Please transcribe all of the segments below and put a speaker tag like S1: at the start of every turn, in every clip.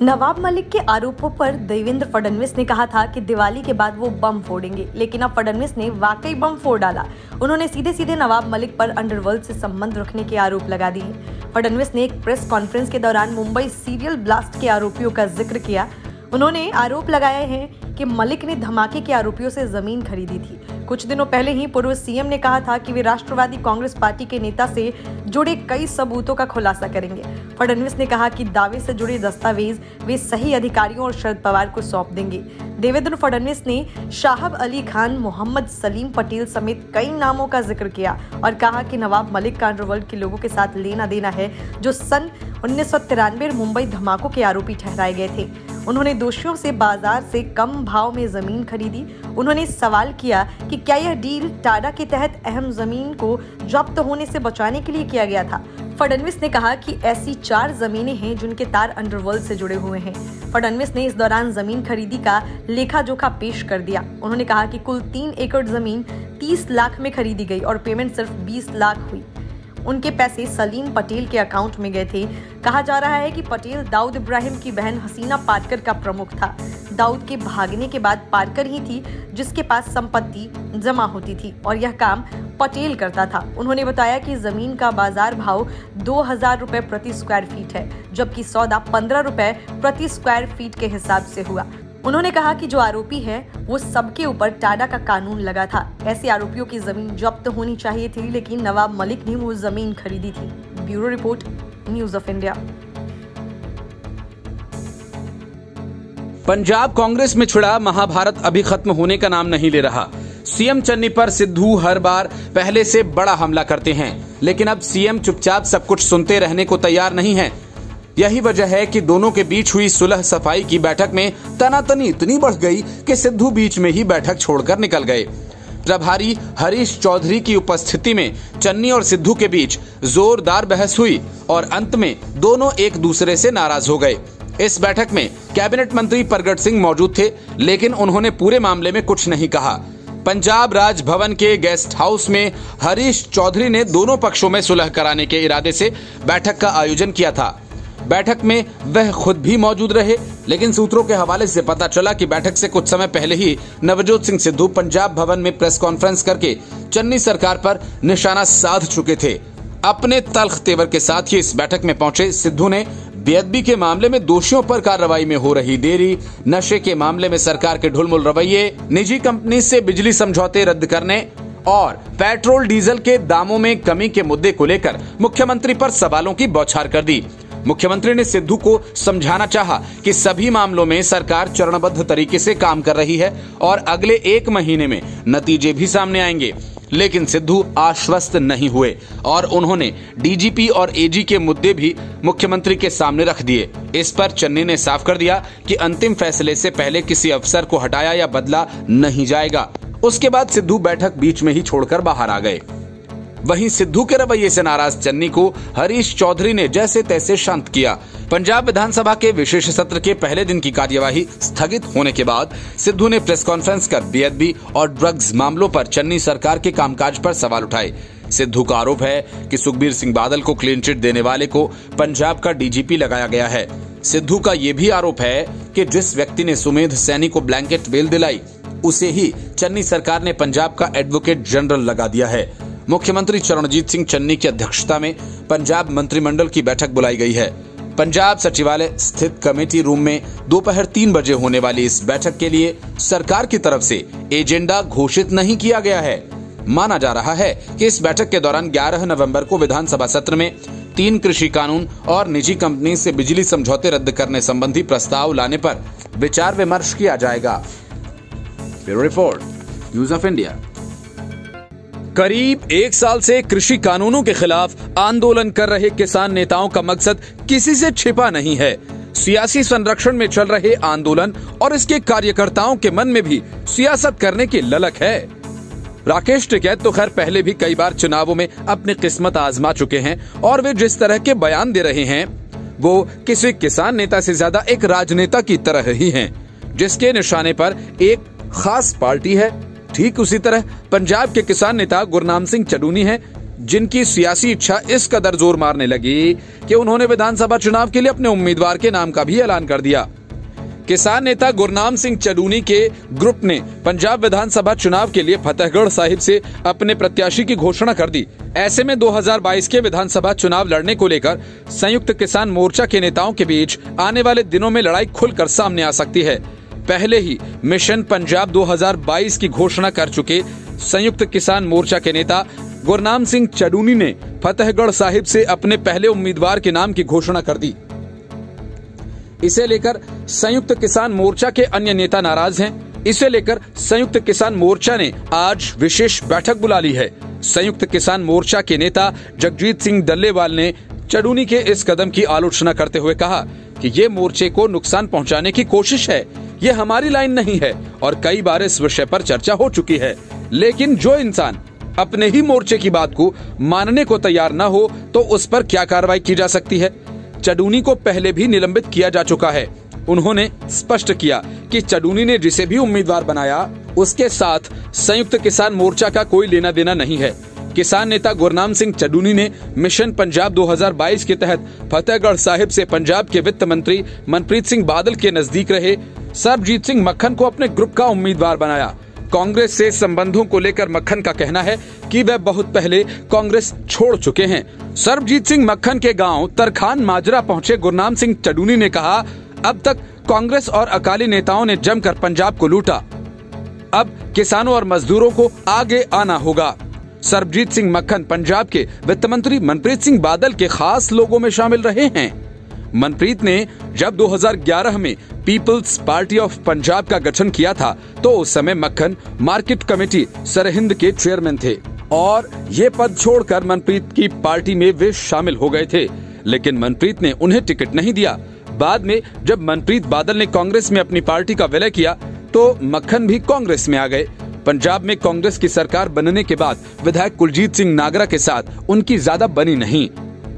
S1: नवाब मलिक के आरोपों पर देवेंद्र फडणवीस ने कहा था कि दिवाली के बाद वो बम फोड़ेंगे, लेकिन अब फडणवीस ने वाकई बम फोड़ डाला। उन्होंने सीधे सीधे नवाब मलिक पर अंडरवर्ल्ड से संबंध रखने के आरोप लगा दिए। फडणवीस ने एक प्रेस कॉन्फ्रेंस के दौरान मुंबई सीरियल ब्लास्ट के आरोपियों का जिक्र किया। उन्होंने आरोप लगाए हैं कि मलिक ने धमाके के आरोपियों से जमीन खरीदी थी। कुछ दिनों पहले ही पूर्व सीएम ने कहा था कि वे राष्ट्रवादी कांग्रेस पार्टी के नेता से जुड़े कई सबूतों का खुलासा करेंगे। फडणवीस ने कहा कि दावे से जुड़े दस्तावेज वे सही अधिकारियों और शरद पवार को सौंप देंगे। देवेंद्र फडणवीस ने शाहब अली खान, मोहम्मद सलीम पटेल समेत कई नामों का जिक्र किया और कहा कि नवाब मलिक का अंडरवर्ल्ड के लोगों के साथ लेना देना है, जो सन 1993 मुंबई धमाकों के आरोपी ठहराए गए थे। उन्होंने दोषियों से बाजार से कम भाव में जमीन खरीदी। उन्होंने सवाल किया कि क्या यह डील टाडा के तहत अहम जमीन को जब्त होने से बचाने के लिए किया गया था। फडणवीस ने कहा कि ऐसी 4 जमीनें हैं जिनके तार अंडरवर्ल्ड से जुड़े हुए हैं। फडणवीस ने इस दौरान जमीन खरीदी का लेखा जोखा पेश कर दिया। उन्होंने कहा कि कुल 3 एकड़ जमीन 30 लाख में खरीदी गई और पेमेंट सिर्फ 20 लाख हुई। उनके पैसे सलीम पटेल के अकाउंट में गए थे। कहा जा रहा है कि पटेल दाऊद इब्राहिम की बहन हसीना पाटकर का प्रमुख था। दाऊद के भागने के बाद पाटकर ही थी जिसके पास संपत्ति जमा होती थी और यह काम पटेल करता था। उन्होंने बताया कि जमीन का बाजार भाव 2000 रुपए प्रति स्क्वायर फीट है, जबकि सौदा 15 रुपए प्रति स्क्वायर फीट के हिसाब से हुआ। उन्होंने कहा कि जो आरोपी है वो सबके ऊपर टाडा का कानून लगा था। ऐसे आरोपियों की जमीन जब्त होनी चाहिए थी, लेकिन नवाब मलिक ने वो जमीन खरीदी थी। Bureau report, news of India.
S2: Punjab Congress में छिड़ा महाभारत अभी खत्म होने का नाम नहीं ले रहा। सीएम चन्नी पर सिद्धू हर बार पहले से बड़ा हमला करते हैं, लेकिन अब सीएम चुपचाप सब कुछ सुनते रहने को तैयार नहीं है। यही वजह है कि दोनों के बीच हुई सुलह सफाई की बैठक में तनातनी इतनी बढ़ गई कि सिद्धू बीच में ही बैठक छोड़कर निकल गए। प्रभारी हरीश चौधरी की उपस्थिति में चन्नी और सिद्धू के बीच जोरदार बहस हुई और अंत में दोनों एक दूसरे से नाराज हो गए। इस बैठक में कैबिनेट मंत्री प्रगट सिंह मौजूद थे, लेकिन उन्होंने पूरे मामले में कुछ नहीं कहा। पंजाब राज भवन के गेस्ट हाउस में हरीश चौधरी ने दोनों पक्षों में सुलह कराने के इरादे से बैठक का आयोजन किया था। बैठक में वह खुद भी मौजूद रहे, लेकिन सूत्रों के हवाले से पता चला कि बैठक से कुछ समय पहले ही नवजोत सिंह सिद्धू पंजाब भवन में प्रेस कॉन्फ्रेंस करके चन्नी सरकार पर निशाना साध चुके थे। अपने तल्ख तेवर के साथ ही इस बैठक में पहुंचे सिद्धू ने बेअदबी के मामले में दोषियों पर कार्रवाई में हो रही देरी, नशे के मामले में सरकार के ढुलमुल रवैये, निजी कंपनी से बिजली समझौते रद्द करने और पेट्रोल डीजल के दामों में कमी के मुद्दे को लेकर मुख्यमंत्री पर सवालों की बौछार कर दी। मुख्यमंत्री ने सिद्धू को समझाना चाहा कि सभी मामलों में सरकार चरणबद्ध तरीके से काम कर रही है और अगले 1 महीने में नतीजे भी सामने आएंगे, लेकिन सिद्धू आश्वस्त नहीं हुए और उन्होंने डीजीपी और एजी के मुद्दे भी मुख्यमंत्री के सामने रख दिए। इस पर चन्नी ने साफ कर दिया कि अंतिम फैसले से पहले किसी अफसर को हटाया या बदला नहीं जाएगा। उसके बाद सिद्धू बैठक बीच में ही छोड़कर बाहर आ गए। वहीं सिद्धू के रवैये से नाराज चन्नी को हरीश चौधरी ने जैसे तैसे शांत किया। पंजाब विधानसभा के विशेष सत्र के पहले दिन की कार्यवाही स्थगित होने के बाद सिद्धू ने प्रेस कॉन्फ्रेंस कर बेअदबी और ड्रग्स मामलों पर चन्नी सरकार के कामकाज पर सवाल उठाए। सिद्धू का आरोप है कि सुखबीर सिंह बादल को क्लीन चिट देने वाले को पंजाब का डीजीपी लगाया गया है। सिद्धू का ये भी आरोप है कि जिस व्यक्ति ने सुमेध सैनी को ब्लैंकेट बेल दिलाई, उसे ही चन्नी सरकार ने पंजाब का एडवोकेट जनरल लगा दिया है। मुख्यमंत्री चरणजीत सिंह चन्नी की अध्यक्षता में पंजाब मंत्रिमंडल की बैठक बुलाई गई है। पंजाब सचिवालय स्थित कमेटी रूम में दोपहर 3 बजे होने वाली इस बैठक के लिए सरकार की तरफ से एजेंडा घोषित नहीं किया गया है। माना जा रहा है कि इस बैठक के दौरान 11 नवंबर को विधानसभा सत्र में 3 कृषि कानून और निजी कंपनी से बिजली समझौते रद्द करने संबंधी प्रस्ताव लाने पर विचार विमर्श किया जाएगा। Bureau report, news of India. करीब 1 साल से कृषि कानूनों के खिलाफ आंदोलन कर रहे किसान नेताओं का मकसद किसी से छिपा नहीं है। सियासी संरक्षण में चल रहे आंदोलन और इसके कार्यकर्ताओं के मन में भी सियासत करने की ललक है। राकेश टिकैत तो खैर पहले भी कई बार चुनावों में अपनी किस्मत आजमा चुके हैं और वे जिस तरह के बयान दे रहे हैं वो किसी किसान नेता से ज्यादा एक राजनेता की तरह ही हैं, जिसके निशाने पर एक खास पार्टी है। ठीक उसी तरह पंजाब के किसान नेता गुरनाम सिंह चडूनी हैं, जिनकी सियासी इच्छा इस कदर जोर मारने लगी कि उन्होंने विधानसभा चुनाव के लिए अपने उम्मीदवार के नाम का भी ऐलान कर दिया। किसान नेता गुरनाम सिंह चडूनी के ग्रुप ने पंजाब विधानसभा चुनाव के लिए फतेहगढ़ साहिब से अपने प्रत्याशी की घोषणा कर दी। ऐसे में 2022 के विधानसभा चुनाव लड़ने को लेकर संयुक्त किसान मोर्चा के नेताओं के बीच आने वाले दिनों में लड़ाई खुलकर सामने आ सकती है। पहले ही मिशन पंजाब 2022 की घोषणा कर चुके संयुक्त किसान मोर्चा के नेता गुरनाम सिंह चडूनी ने फतेहगढ़ साहिब से अपने पहले उम्मीदवार के नाम की घोषणा कर दी। इसे लेकर संयुक्त किसान मोर्चा के अन्य नेता नाराज हैं। इसे लेकर संयुक्त किसान मोर्चा ने आज विशेष बैठक बुला ली है। संयुक्त किसान मोर्चा के नेता जगजीत सिंह डल्लेवाल ने चडूनी के इस कदम की आलोचना करते हुए कहा कि ये मोर्चे को नुकसान पहुंचाने की कोशिश है, ये हमारी लाइन नहीं है और कई बार इस विषय पर चर्चा हो चुकी है। लेकिन जो इंसान अपने ही मोर्चे की बात को मानने को तैयार न हो तो उस पर क्या कार्रवाई की जा सकती है। चडूनी को पहले भी निलंबित किया जा चुका है। उन्होंने स्पष्ट किया कि चडूनी ने जिसे भी उम्मीदवार बनाया उसके साथ संयुक्त किसान मोर्चा का कोई लेना देना नहीं है। किसान नेता गुरनाम सिंह चडूनी ने मिशन पंजाब 2022 के तहत फतेहगढ़ साहिब से पंजाब के वित्त मंत्री मनप्रीत सिंह बादल के नजदीक रहे सरबजीत सिंह मक्खन को अपने ग्रुप का उम्मीदवार बनाया। कांग्रेस से संबंधों को लेकर मक्खन का कहना है कि वह बहुत पहले कांग्रेस छोड़ चुके हैं। सरबजीत सिंह मक्खन के गांव तरखान माजरा पहुंचे गुरनाम सिंह चडूनी ने कहा, अब तक कांग्रेस और अकाली नेताओं ने जमकर पंजाब को लूटा, अब किसानों और मजदूरों को आगे आना होगा। सरबजीत सिंह मक्खन पंजाब के वित्त मंत्री मनप्रीत सिंह बादल के खास लोगों में शामिल रहे हैं। मनप्रीत ने जब 2011 में पीपल्स पार्टी ऑफ पंजाब का गठन किया था तो उस समय मक्खन मार्केट कमेटी सरहिंद के चेयरमैन थे और ये पद छोड़कर मनप्रीत की पार्टी में वे शामिल हो गए थे, लेकिन मनप्रीत ने उन्हें टिकट नहीं दिया। बाद में जब मनप्रीत बादल ने कांग्रेस में अपनी पार्टी का विलय किया तो मक्खन भी कांग्रेस में आ गए। पंजाब में कांग्रेस की सरकार बनने के बाद विधायक कुलजीत सिंह नागरा के साथ उनकी ज्यादा बनी नहीं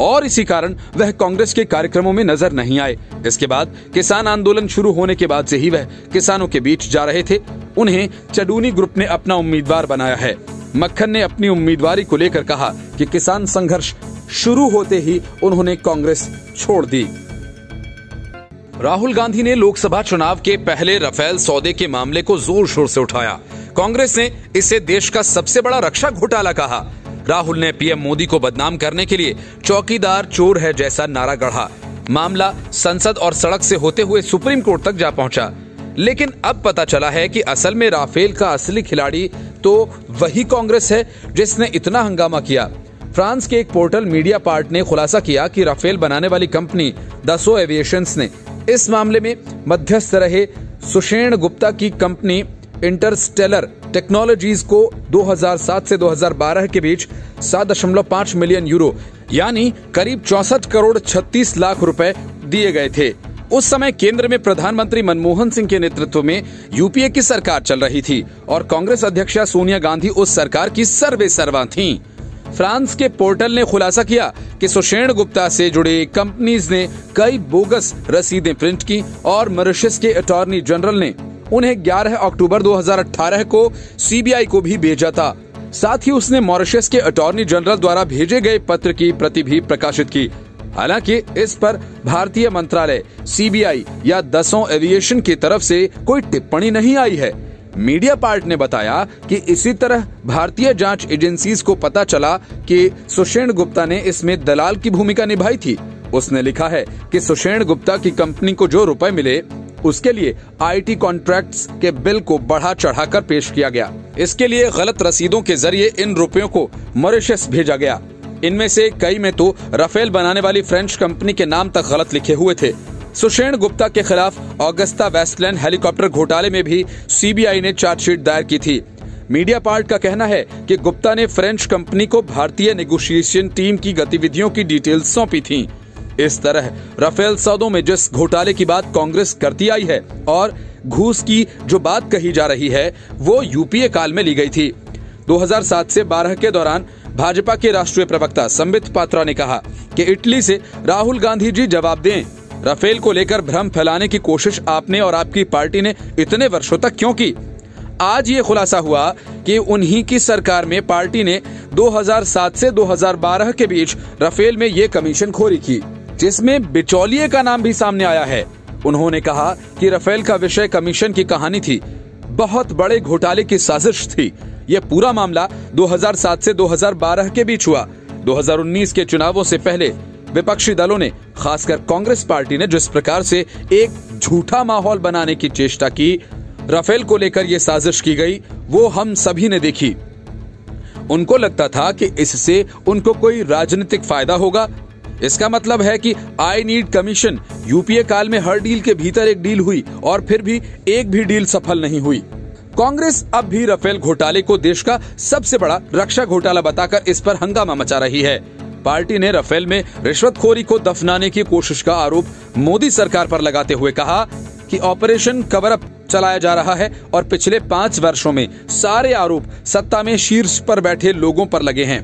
S2: और इसी कारण वह कांग्रेस के कार्यक्रमों में नजर नहीं आए। इसके बाद किसान आंदोलन शुरू होने के बाद से ही वह किसानों के बीच जा रहे थे। उन्हें चडूनी ग्रुप ने अपना उम्मीदवार बनाया है। मक्खन ने अपनी उम्मीदवारी को लेकर कहा कि किसान संघर्ष शुरू होते ही उन्होंने कांग्रेस छोड़ दी। राहुल गांधी ने लोकसभा चुनाव के पहले राफेल सौदे के मामले को जोर शोर से उठाया। कांग्रेस ने इसे देश का सबसे बड़ा रक्षा घोटाला कहा। राहुल ने पीएम मोदी को बदनाम करने के लिए चौकीदार चोर है जैसा नारा गढ़ा। मामला संसद और सड़क से होते हुए सुप्रीम कोर्ट तक जा पहुंचा। लेकिन अब पता चला है कि असल में राफेल का असली खिलाड़ी तो वही कांग्रेस है जिसने इतना हंगामा किया। फ्रांस के एक पोर्टल मीडिया पार्ट ने खुलासा किया कि राफेल बनाने वाली कंपनी दसो एविएशंस ने इस मामले में मध्यस्थ रहे सुषेण गुप्ता की कंपनी इंटरस्टेलर टेक्नोलॉजीज को 2007 से 2012 के बीच 7.5 मिलियन यूरो यानी करीब 64 करोड़ 36 लाख रुपए दिए गए थे। उस समय केंद्र में प्रधानमंत्री मनमोहन सिंह के नेतृत्व में यूपीए की सरकार चल रही थी और कांग्रेस अध्यक्षा सोनिया गांधी उस सरकार की सर्वे सर्वा थीं। फ्रांस के पोर्टल ने खुलासा किया कि सुषेण गुप्ता से जुड़े कंपनीज ने कई बोगस रसीदें प्रिंट की और मॉरिशस के अटॉर्नी जनरल ने उन्हें 11 अक्टूबर 2018 को सीबीआई को भी भेजा था। साथ ही उसने मॉरिशस के अटॉर्नी जनरल द्वारा भेजे गए पत्र की प्रति भी प्रकाशित की। हालांकि इस पर भारतीय मंत्रालय, सीबीआई या दसों एविएशन की तरफ से कोई टिप्पणी नहीं आई है। मीडिया पार्ट ने बताया कि इसी तरह भारतीय जांच एजेंसीज को पता चला कि सुषेण गुप्ता ने इसमें दलाल की भूमिका निभाई थी। उसने लिखा है कि सुषेण गुप्ता की कंपनी को जो रुपए मिले उसके लिए आईटी कॉन्ट्रैक्ट्स के बिल को बढ़ा चढ़ाकर पेश किया गया। इसके लिए गलत रसीदों के जरिए इन रुपयों को मॉरिशस भेजा गया। इनमें से कई में तो राफेल बनाने वाली फ्रेंच कंपनी के नाम तक गलत लिखे हुए थे। सुषेण गुप्ता के खिलाफ ऑगस्टा वेस्टलैंड हेलीकॉप्टर घोटाले में भी सीबीआई ने चार्जशीट दायर की थी। मीडिया पार्ट का कहना है कि गुप्ता ने फ्रेंच कंपनी को भारतीय नेगोशिएशन टीम की गतिविधियों की डिटेल्स सौंपी थीं। इस तरह राफेल सौदों में जिस घोटाले की बात कांग्रेस करती आई है और घूस की जो बात कही जा रही है वो यूपीए काल में ली गई थी। 2007 से 12 के दौरान भाजपा के राष्ट्रीय प्रवक्ता संबित पात्रा ने कहा कि इटली से राहुल गांधी जी जवाब दें, राफेल को लेकर भ्रम फैलाने की कोशिश आपने और आपकी पार्टी ने इतने वर्षों तक क्यों की। आज ये खुलासा हुआ कि उन्हीं की सरकार में पार्टी ने 2007 से 2012 के बीच राफेल में ये कमीशनखोरी की, जिसमें बिचौलिए का नाम भी सामने आया है। उन्होंने कहा कि राफेल का विषय कमीशन की कहानी थी, बहुत बड़े घोटाले की साजिश थी। यह पूरा मामला 2007 से 2012 के बीच हुआ। 2019 के चुनावों से पहले विपक्षी दलों ने, खासकर कांग्रेस पार्टी ने जिस प्रकार से एक झूठा माहौल बनाने की चेष्टा की, राफेल को लेकर यह साजिश की गई, वो हम सभी ने देखी। उनको लगता था कि इससे उनको कोई राजनीतिक फायदा होगा। इसका मतलब है कि आई नीड कमीशन। यूपीए काल में हर डील के भीतर एक डील हुई और फिर भी एक भी डील सफल नहीं हुई। कांग्रेस अब भी राफेल घोटाले को देश का सबसे बड़ा रक्षा घोटाला बताकर इस पर हंगामा मचा रही है। पार्टी ने राफेल में रिश्वतखोरी को दफनाने की कोशिश का आरोप मोदी सरकार पर लगाते हुए कहा कि ऑपरेशन कवर अप चलाया जा रहा है और पिछले 5 वर्षों में सारे आरोप सत्ता में शीर्ष पर बैठे लोगों पर लगे हैं।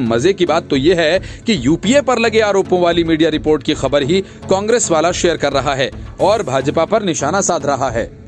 S2: मजे की बात तो यह है कि यूपीए पर लगे आरोपों वाली मीडिया रिपोर्ट की खबर ही कांग्रेस वाला शेयर कर रहा है और भाजपा पर निशाना साध रहा है।